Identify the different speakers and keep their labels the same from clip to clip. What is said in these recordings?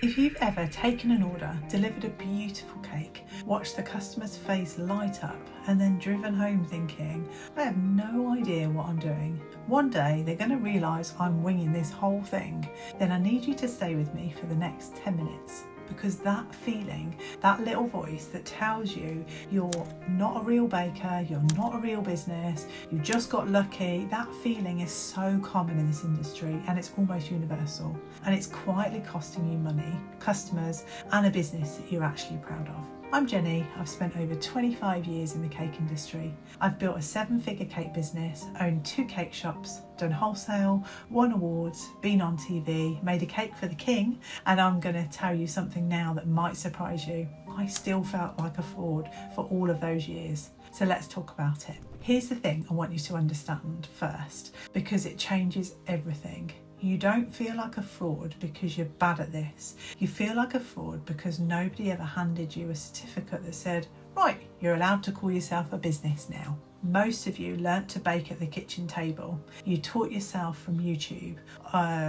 Speaker 1: If you've ever taken an order, delivered a beautiful cake, watched the customer's face light up, and then driven home thinking, I have no idea what I'm doing. One day they're going to realise I'm winging this whole thing, then I need you to stay with me for the next 10 minutes. Because that feeling, that little voice that tells you you're not a real baker, you're not a real business, you just got lucky, that feeling is so common in this industry and it's almost universal. And it's quietly costing you money, customers, and a business that you're actually proud of. I'm Jenny. I've spent over 25 years in the cake industry. I've built a 7-figure cake business, owned 2 cake shops, done wholesale, won awards, been on TV, made a cake for the king, and I'm going to tell you something now that might surprise you. I still felt like a fraud for all of those years. So let's talk about it. Here's the thing I want you to understand first, because it changes everything. You don't feel like a fraud because you're bad at this. You feel like a fraud because nobody ever handed you a certificate that said, right, you're allowed to call yourself a business now. Most of you learnt to bake at the kitchen table. You taught yourself from YouTube,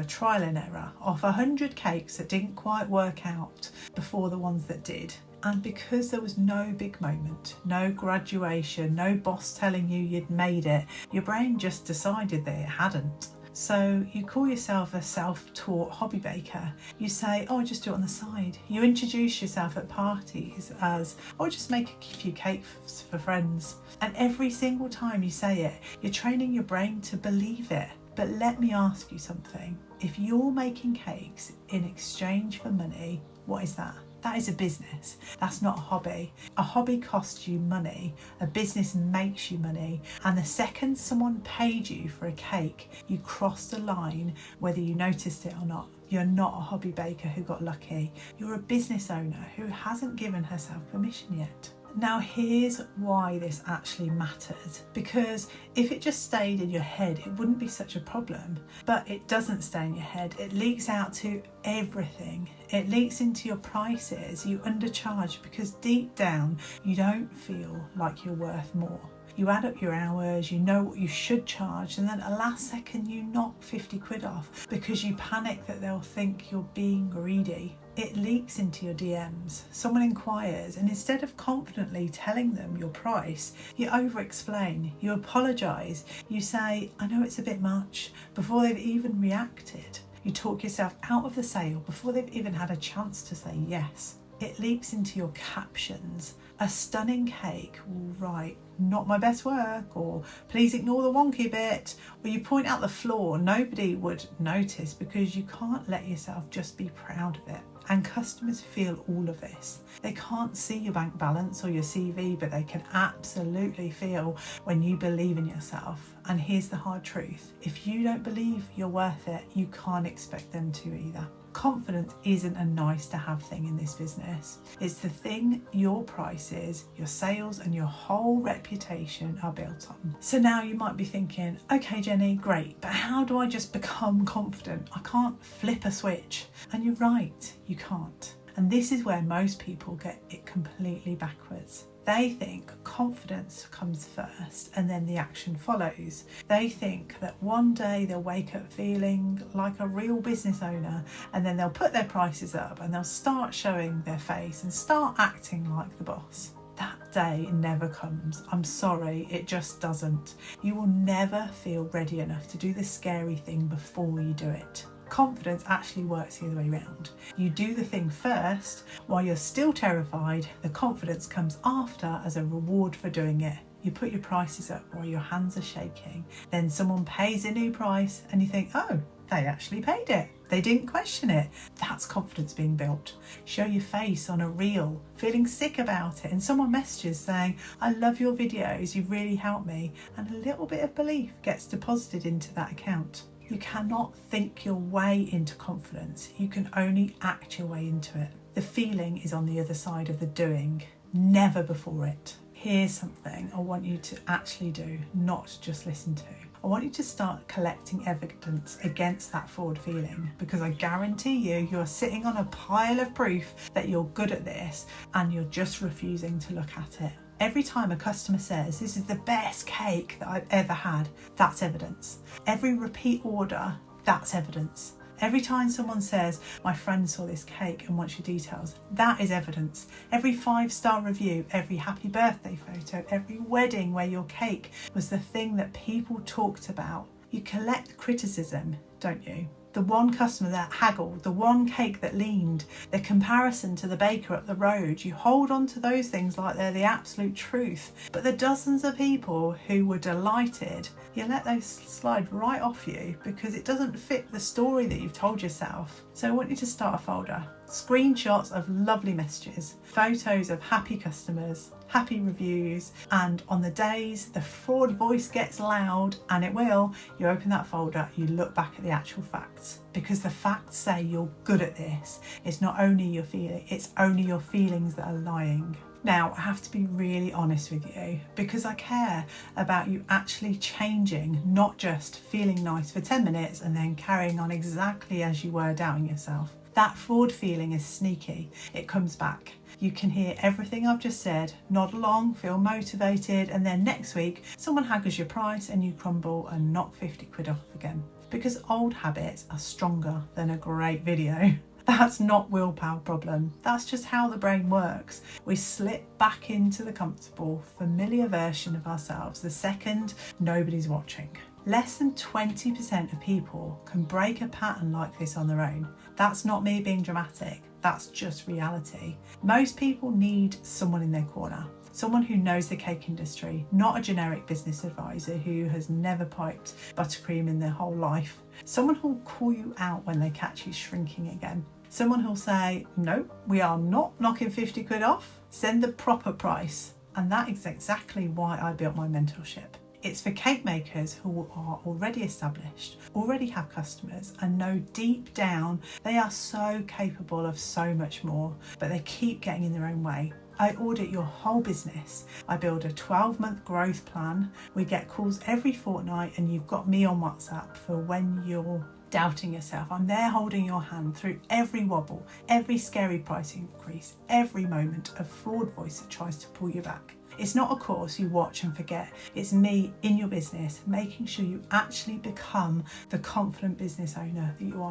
Speaker 1: trial and error, off 100 cakes that didn't quite work out before the ones that did. And because there was no big moment, no graduation, no boss telling you you'd made it, your brain just decided that it hadn't. So you call yourself a self-taught hobby baker. You say, oh, just do it on the side. You introduce yourself at parties as, oh, just make a few cakes for friends. And every single time you say it, you're training your brain to believe it. But let me ask you something. If you're making cakes in exchange for money, what is that? That is a business. That's not a hobby. A hobby costs you money. A business makes you money. And the second someone paid you for a cake, you crossed a line whether you noticed it or not. You're not a hobby baker who got lucky. You're a business owner who hasn't given herself permission yet. Now here's why this actually matters, because if it just stayed in your head it wouldn't be such a problem, but it doesn't stay in your head. It leaks out to everything. It leaks into your prices. You undercharge because deep down you don't feel like you're worth more. You add up your hours, you know what you should charge, and then at the last second you knock 50 quid off because you panic that they'll think you're being greedy. It leaks into your DMs. Someone inquires, and instead of confidently telling them your price, you over-explain, you apologise, you say, I know it's a bit much, before they've even reacted. You talk yourself out of the sale before they've even had a chance to say yes. It leaks into your captions. A stunning cake will write, not my best work, or please ignore the wonky bit, or you point out the flaw. Nobody would notice because you can't let yourself just be proud of it. And customers feel all of this. They can't see your bank balance or your CV, but they can absolutely feel when you believe in yourself. And here's the hard truth. If you don't believe you're worth it, you can't expect them to either. Confidence isn't a nice to have thing in this business. It's the thing your prices, your sales, and your whole reputation are built on. So now you might be thinking, okay, Jenny, great, but how do I just become confident? I can't flip a switch. And you're right, you can't. And this is where most people get it completely backwards. They think confidence comes first and then the action follows. They think that one day they'll wake up feeling like a real business owner, and then they'll put their prices up and they'll start showing their face and start acting like the boss. That day never comes. I'm sorry, it just doesn't. You will never feel ready enough to do the scary thing before you do it. Confidence actually works the other way around. You do the thing first while you're still terrified. The confidence comes after as a reward for doing it. You put your prices up while your hands are shaking. Then someone pays a new price and you think, oh, they actually paid it. They didn't question it. That's confidence being built. Show your face on a reel, feeling sick about it, and someone messages saying, I love your videos, you've really helped me, and a little bit of belief gets deposited into that account. You cannot think your way into confidence. You can only act your way into it. The feeling is on the other side of the doing, never before it. Here's something I want you to actually do, not just listen to. I want you to start collecting evidence against that fraud feeling, because I guarantee you are sitting on a pile of proof that you're good at this and you're just refusing to look at it. Every time a customer says, this is the best cake that I've ever had, that's evidence. Every repeat order, that's evidence. Every time someone says, my friend saw this cake and wants your details, that is evidence. Every 5-star review, every happy birthday photo, every wedding where your cake was the thing that people talked about. You collect criticism, don't you? The one customer that haggled, the one cake that leaned, the comparison to the baker up the road. You hold on to those things like they're the absolute truth. But the dozens of people who were delighted, you let those slide right off you because it doesn't fit the story that you've told yourself. So I want you to start a folder. Screenshots of lovely messages, photos of happy customers, happy reviews, and on the days the fraud voice gets loud, and it will, you open that folder, you look back at the actual facts, because the facts say you're good at this. It's not only your feeling, it's only your feelings that are lying. Now, I have to be really honest with you because I care about you actually changing, not just feeling nice for 10 minutes and then carrying on exactly as you were, doubting yourself. That fraud feeling is sneaky. It comes back. You can hear everything I've just said, nod along, feel motivated, and then next week someone haggles your price and you crumble and knock 50 quid off again. Because old habits are stronger than a great video. That's not willpower problem. That's just how the brain works. We slip back into the comfortable, familiar version of ourselves the second nobody's watching. Less than 20% of people can break a pattern like this on their own. That's not me being dramatic. That's just reality. Most people need someone in their corner. Someone who knows the cake industry, not a generic business advisor who has never piped buttercream in their whole life. Someone who'll call you out when they catch you shrinking again. Someone who'll say, no, we are not knocking 50 quid off. Send the proper price. And that is exactly why I built my mentorship. It's for cake makers who are already established, already have customers, and know deep down they are so capable of so much more, but they keep getting in their own way. I audit your whole business. I build a 12-month growth plan. We get calls every fortnight, and you've got me on WhatsApp for when you're doubting yourself. I'm there holding your hand through every wobble, every scary price increase, every moment of fraud voice that tries to pull you back. It's not a course you watch and forget. It's me in your business, making sure you actually become the confident business owner that you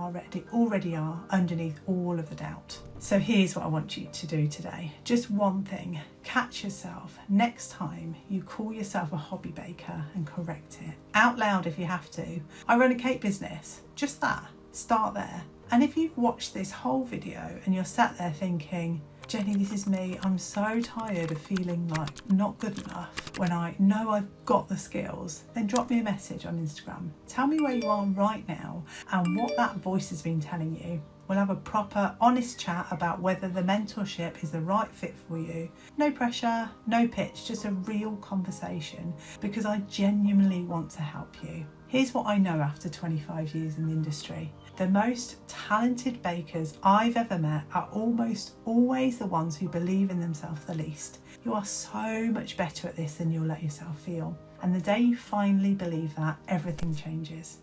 Speaker 1: already are underneath all of the doubt. So here's what I want you to do today. Just one thing. Catch yourself next time you call yourself a hobby baker and correct it. Out loud if you have to. I run a cake business. Just that. Start there. And if you've watched this whole video and you're sat there thinking, Jenny, this is me. I'm so tired of feeling like not good enough when I know I've got the skills, then drop me a message on Instagram. Tell me where you are right now and what that voice has been telling you. We'll have a proper, honest chat about whether the mentorship is the right fit for you. No pressure, no pitch, just a real conversation because I genuinely want to help you. Here's what I know after 25 years in the industry. The most talented bakers I've ever met are almost always the ones who believe in themselves the least. You are so much better at this than you'll let yourself feel. And the day you finally believe that, everything changes.